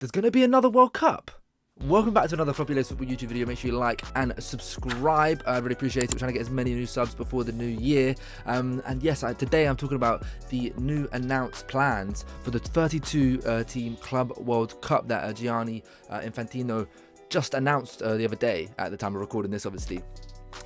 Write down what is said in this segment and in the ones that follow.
There's going to be another World Cup. Welcome back to another Floppylegss Football YouTube video. Make sure you like and subscribe. I really appreciate it. We're trying to get as many new subs before the new year. And yes, today I'm talking about the new announced plans for the 32-team Club World Cup that Gianni Infantino just announced the other day at the time of recording this, obviously.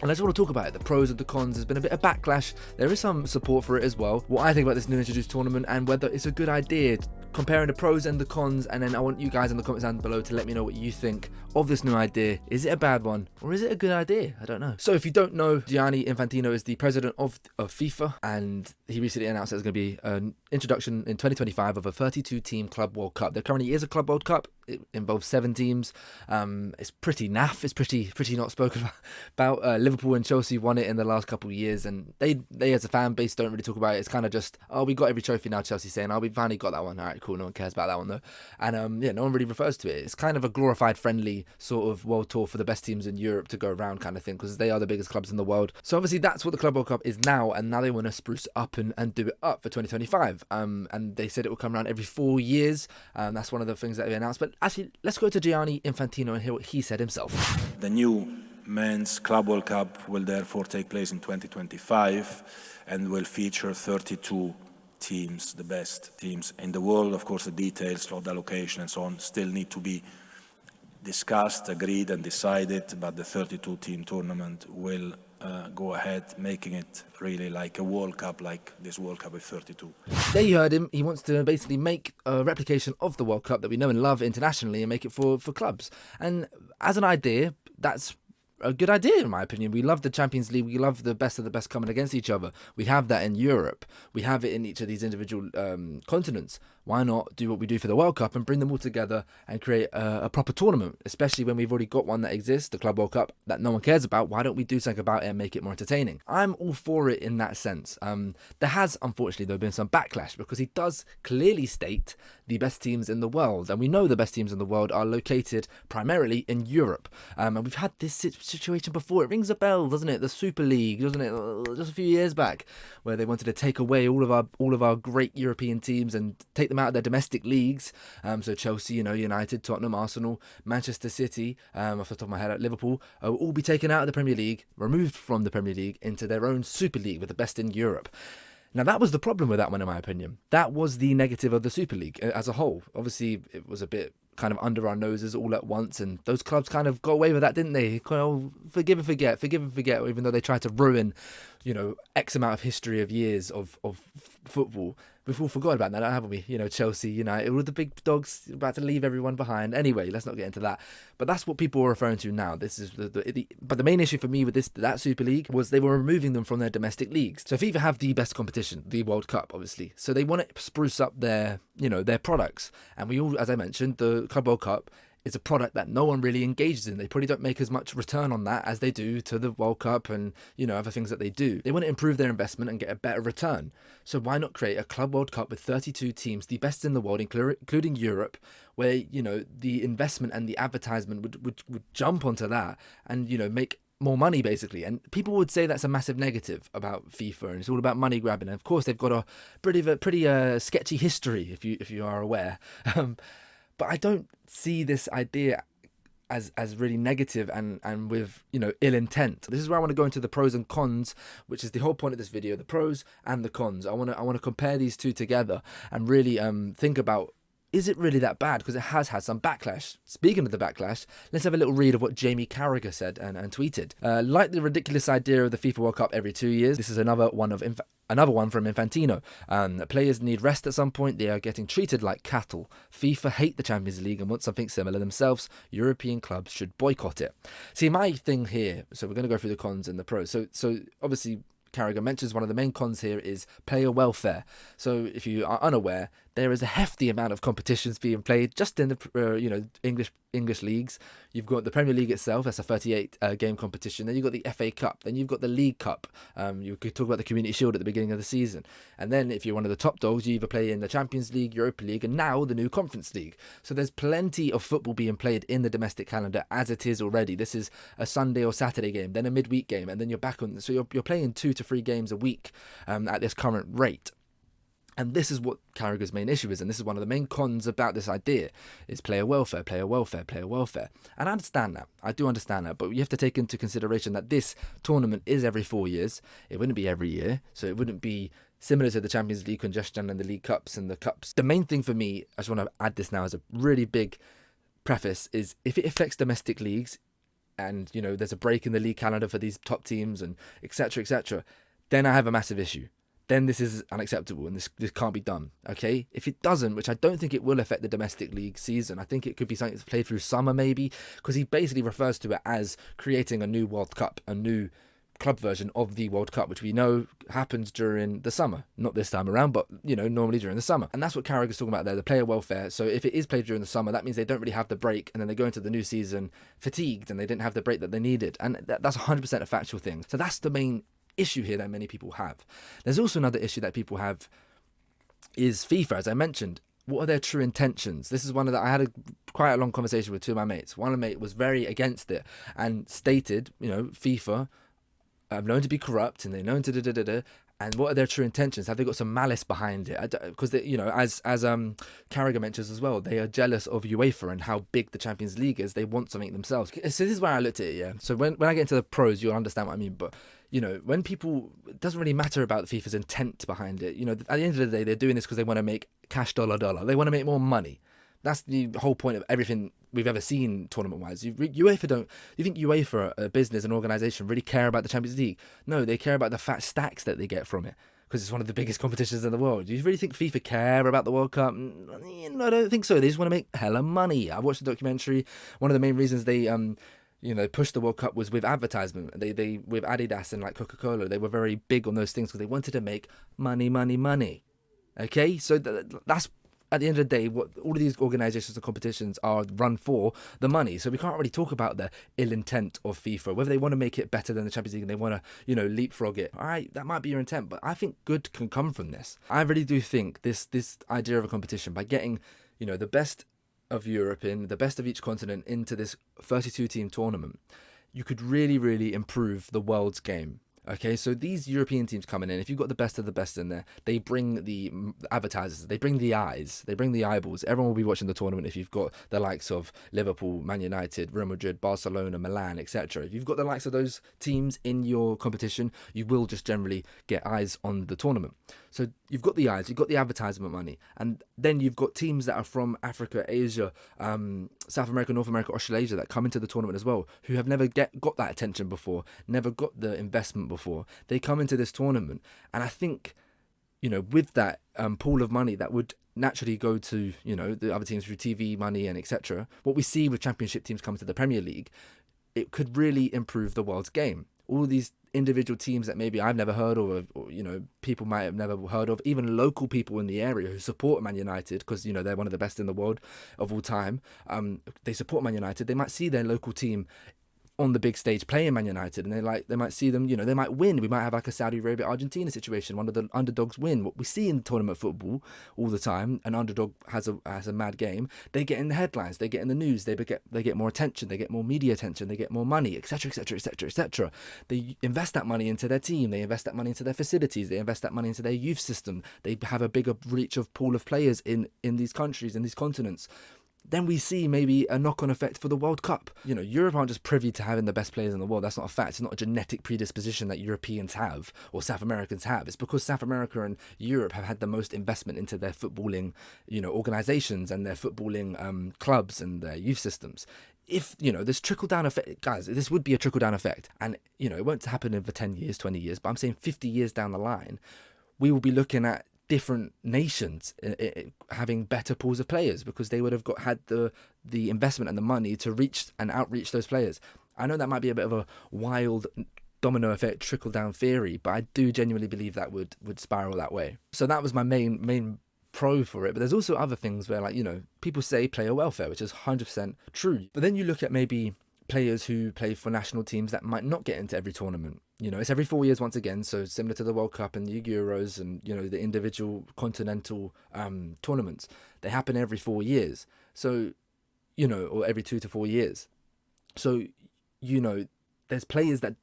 And I just want to talk about it, the pros and the cons. There's been a bit of backlash. There is some support for it as well. What I think about this new introduced tournament and whether it's a good idea, comparing the pros and the cons. And then I want you guys in the comments down below to let me know what you think of this new idea. Is it a bad one or is it a good idea? I don't know. So if you don't know, Gianni Infantino is the president of FIFA, and he recently announced there's going to be an introduction in 2025 of a 32-team Club World Cup. There currently is a Club World Cup. It involves 7 teams. It's pretty naff. It's pretty not spoken about. Liverpool and Chelsea won it in the last couple of years, and they as a fan base don't really talk about it. It's kind of just, oh, we got every trophy now. Chelsea saying, oh, we finally got that one. All right, cool. No one cares about that one though. And yeah, no one really refers to it. It's kind of a glorified, friendly sort of world tour for the best teams in Europe to go around, kind of thing, because they are the biggest clubs in the world. So obviously that's what the Club World Cup is now, and now they want to spruce up and do it up for 2025. And they said it will come around every 4 years. That's one of the things that they announced. But actually, let's go to Gianni Infantino and hear what he said himself. The new Men's Club World Cup will therefore take place in 2025 and will feature 32 teams, the best teams in the world. Of course, the details, slot allocation and so on still need to be discussed, agreed and decided, but the 32-team tournament will go ahead, making it really like a World Cup, like this World Cup with 32. There you heard him. He wants to basically make a replication of the World Cup that we know and love internationally and make it for clubs. And as an idea, that's a good idea in my opinion. We love the Champions League. We love the best of the best coming against each other. We have that in Europe. We have it in each of these individual continents. Why not do what we do for the World Cup and bring them all together and create a proper tournament, especially when we've already got one that exists, the Club World Cup, that no one cares about. Why don't we do something about it and make it more entertaining? I'm all for it in that sense. There has, unfortunately, though, been some backlash because he does clearly state the best teams in the world. And we know the best teams in the world are located primarily in Europe. And we've had this situation before. It rings a bell, doesn't it? The Super League, doesn't it? Just a few years back, where they wanted to take away all of our great European teams and take them out of their domestic leagues. So Chelsea, United, Tottenham, Arsenal, Manchester City, off the top of my head, Liverpool, will all be taken out of the Premier League, removed from the Premier League into their own Super League with the best in Europe. Now, that was the problem with that one, in my opinion. That was the negative of the Super League as a whole. Obviously, it was a bit kind of under our noses all at once, and those clubs kind of got away with that, didn't they? Kind of forgive and forget, even though they tried to ruin, X amount of history of years of football. We've all forgotten about that, haven't we? Chelsea, United, all the big dogs about to leave everyone behind. Anyway, let's not get into that. But that's what people are referring to now. This is but the main issue for me with that Super League was they were removing them from their domestic leagues. So FIFA have the best competition, the World Cup, obviously. So they want to spruce up their products. And we all, as I mentioned, the Club World Cup is a product that no one really engages in. They probably don't make as much return on that as they do to the World Cup and, other things that they do. They want to improve their investment and get a better return. So why not create a Club World Cup with 32 teams, the best in the world, including Europe, where, the investment and the advertisement would jump onto that and, make more money basically. And people would say that's a massive negative about FIFA and it's all about money grabbing. And of course they've got a pretty sketchy history if you are aware. But I don't see this idea as really negative and with ill intent. This is where I want to go into the pros and cons, which is the whole point of this video, the pros and the cons. I want to compare these two together and really think about, is it really that bad? Because it has had some backlash. Speaking of the backlash, let's have a little read of what Jamie Carragher said and tweeted. Like the ridiculous idea of the FIFA World Cup every 2 years, this is another one from Infantino. Players need rest at some point. They are getting treated like cattle. FIFA hate the Champions League and want something similar themselves. European clubs should boycott it. See, my thing here, so we're going to go through the cons and the pros. So obviously, Carragher mentions one of the main cons here is player welfare. So if you are unaware, there is a hefty amount of competitions being played just in the English leagues. You've got the Premier League itself, that's a 38 game competition. Then you've got the FA Cup. Then you've got the League Cup. You could talk about the Community Shield at the beginning of the season. And then if you're one of the top dogs, you either play in the Champions League, Europa League, and now the new Conference League. So there's plenty of football being played in the domestic calendar as it is already. This is a Sunday or Saturday game, then a midweek game, and then you're back on. So you're playing 2 to 3 games a week at this current rate. And this is what Carragher's main issue is, and this is one of the main cons about this idea, is player welfare, player welfare, player welfare. And I understand that. I do understand that. But you have to take into consideration that this tournament is every 4 years. It wouldn't be every year. So it wouldn't be similar to the Champions League congestion and the League Cups and the Cups. The main thing for me, I just want to add this now as a really big preface, is if it affects domestic leagues and, you know, there's a break in the league calendar for these top teams and etc., then I have a massive issue. Then this is unacceptable and this can't be done, okay? If it doesn't, which I don't think it will affect the domestic league season, I think it could be something that's played through summer maybe, because he basically refers to it as creating a new World Cup, a new club version of the World Cup, which we know happens during the summer. Not this time around, but, you know, normally during the summer. And that's what Carragher's talking about there, the player welfare. So if it is played during the summer, that means they don't really have the break, and then they go into the new season fatigued, and they didn't have the break that they needed. And that's 100% a factual thing. So that's the main issue here that many people have. There's also another issue that people have is FIFA, as I mentioned. What are their true intentions? This is one of the, I had quite a long conversation with two of my mates. One of my mates was very against it and stated, you know, FIFA are known to be corrupt and they're known to da-da-da-da. And what are their true intentions? Have they got some malice behind it? Because, you know, as Carragher mentions as well, they are jealous of UEFA and how big the Champions League is. They want something themselves. So this is where I looked at it, yeah. So when I get into the pros, you'll understand what I mean. But, you know, when people, it doesn't really matter about FIFA's intent behind it. You know, at the end of the day, they're doing this because they want to make cash dollar. They want to make more money. That's the whole point of everything we've ever seen tournament-wise. You think UEFA, a business, an organisation, really care about the Champions League? No, they care about the fat stacks that they get from it because it's one of the biggest competitions in the world. Do you really think FIFA care about the World Cup? No, I don't think so. They just want to make hella money. I watched the documentary. One of the main reasons they pushed the World Cup was with advertisement. They with Adidas and like Coca-Cola, they were very big on those things because they wanted to make money. Okay, so that's. At the end of the day, what all of these organisations and competitions are run for the money. So we can't really talk about the ill intent of FIFA, whether they want to make it better than the Champions League and they want to, leapfrog it. All right, that might be your intent, but I think good can come from this. I really do think this idea of a competition by getting, the best of Europe in, the best of each continent into this 32-team tournament, you could really, really improve the world's game. Okay, so these European teams coming in, if you've got the best of the best in there, they bring the advertisers, they bring the eyes, they bring the eyeballs. Everyone will be watching the tournament if you've got the likes of Liverpool, Man United, Real Madrid, Barcelona, Milan, etc. If you've got the likes of those teams in your competition, you will just generally get eyes on the tournament. So you've got the eyes, you've got the advertisement money, and then you've got teams that are from Africa, Asia, South America, North America, Australasia that come into the tournament as well, who have never got that attention before, never got the investment before. They come into this tournament, and I think, with that pool of money that would naturally go to, the other teams through TV money and etc. What we see with championship teams coming to the Premier League, it could really improve the world's game. All these individual teams that maybe I've never heard of, or people might have never heard of, even local people in the area who support Man United because they're one of the best in the world of all time. They support Man United. They might see their local team on the big stage playing Man United, and they might see them, they might win. We might have like a Saudi Arabia Argentina situation, one of the underdogs win. What we see in tournament football all the time, an underdog has a mad game, they get in the headlines, they get in the news, they get more attention, they get more media attention, they get more money, etc. They invest that money into their team, they invest that money into their facilities, they invest that money into their youth system, they have a bigger reach of pool of players in these countries, in these continents. Then we see maybe a knock-on effect for the World Cup. Europe aren't just privy to having the best players in the world. That's not a fact. It's not a genetic predisposition that Europeans have or South Americans have. It's because South America and Europe have had the most investment into their footballing, organizations and their footballing clubs and their youth systems. If, this trickle-down effect, guys, this would be a trickle-down effect. And, it won't happen in for 10 years, 20 years, but I'm saying 50 years down the line, we will be looking at different nations having better pools of players because they would have had the investment and the money to reach and outreach those players. I know that might be a bit of a wild domino effect trickle down theory, but I do genuinely believe that would spiral that way. So that was my main pro for it. But there's also other things where, like, people say player welfare, which is 100% true. But then you look at maybe players who play for national teams that might not get into every tournament. It's every 4 years once again, so similar to the World Cup and the Euros and, the individual continental tournaments. They happen every 4 years. So, or every 2 to 4 years. So, there's players that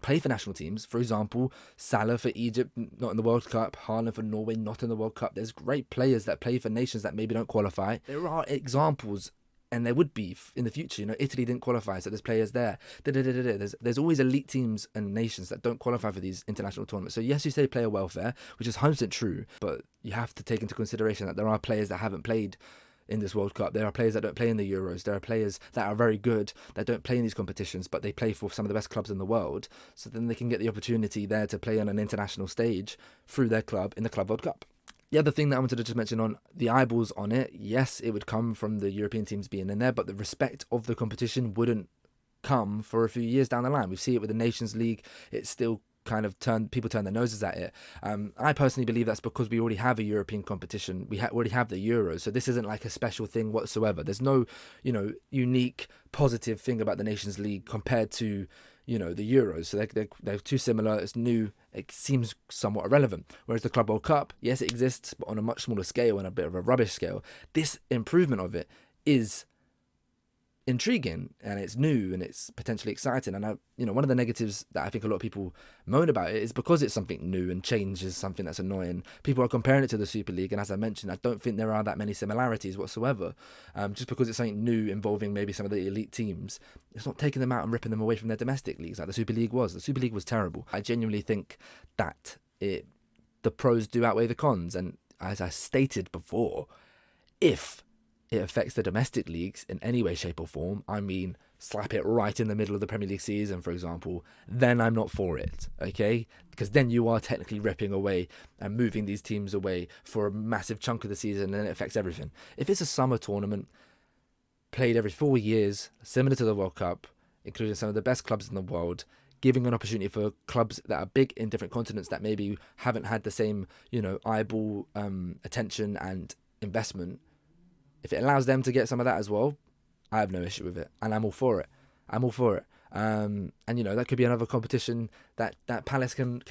play for national teams. For example, Salah for Egypt, not in the World Cup. Haaland for Norway, not in the World Cup. There's great players that play for nations that maybe don't qualify. There are examples, and there would be in the future. Italy didn't qualify, so there's players there. There's always elite teams and nations that don't qualify for these international tournaments. So yes, you say player welfare, which is 100% true, but you have to take into consideration that there are players that haven't played in this World Cup. There are players that don't play in the Euros. There are players that are very good that don't play in these competitions, but they play for some of the best clubs in the world. So then they can get the opportunity there to play on an international stage through their club in the Club World Cup. The other thing that I wanted to just mention on the eyeballs on it, yes, it would come from the European teams being in there, but the respect of the competition wouldn't come for a few years down the line. We see it with the Nations League. It's still kind of people turn their noses at it. I personally believe that's because we already have a European competition. We already have the Euros, so this isn't like a special thing whatsoever. There's no, unique positive thing about the Nations League compared to, the Euros. So they're too similar. It's new. It seems somewhat irrelevant. Whereas the Club World Cup, yes, it exists, but on a much smaller scale and a bit of a rubbish scale. This improvement of it is intriguing, and it's new, and it's potentially exciting. And one of the negatives that I think a lot of people moan about it is because it's something new and change is something that's annoying. People are comparing it to the Super League, and as I mentioned, I don't think there are that many similarities whatsoever. Just because it's something new involving maybe some of the elite teams, it's not taking them out and ripping them away from their domestic leagues like the Super League was. The Super League was terrible. I genuinely think that the pros do outweigh the cons, and as I stated before, if it affects the domestic leagues in any way, shape or form, I mean, slap it right in the middle of the Premier League season, for example, then I'm not for it, okay? Because then you are technically ripping away and moving these teams away for a massive chunk of the season, and it affects everything. If it's a summer tournament played every 4 years, similar to the World Cup, including some of the best clubs in the world, giving an opportunity for clubs that are big in different continents that maybe haven't had the same, eyeball attention and investment, if it allows them to get some of that as well, I have no issue with it, and I'm all for it. And that could be another competition that Palace can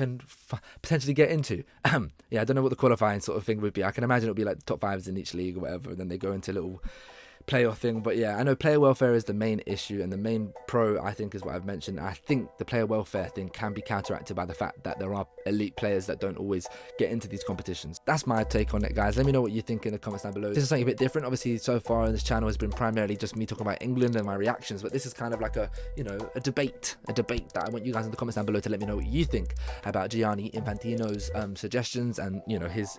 potentially get into. I don't know what the qualifying sort of thing would be. I can imagine it'll be like the top fives in each league or whatever, and then they go into a little playoff thing. But yeah, I know player welfare is the main issue, and the main pro, I think, is what I've mentioned. I think the player welfare thing can be counteracted by the fact that there are elite players that don't always get into these competitions. That's my take on it, guys. Let me know what you think in the comments down below. This is something a bit different. Obviously, so far on this channel has been primarily just me talking about England and my reactions, but this is kind of like a debate that I want you guys in the comments down below to let me know what you think about Gianni Infantino's suggestions and his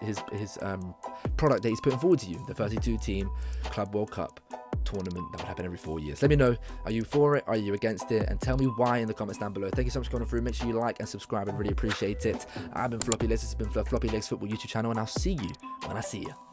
product that he's putting forward to you, the 32-team Club World Cup tournament that would happen every 4 years. Let me know, are you for it, are you against it, and tell me why in the comments down below. Thank you so much for coming through. Make sure you like and subscribe, I really appreciate it. I've been Floppylegss. This has been Floppylegss Football YouTube channel, and I'll see you when I see you.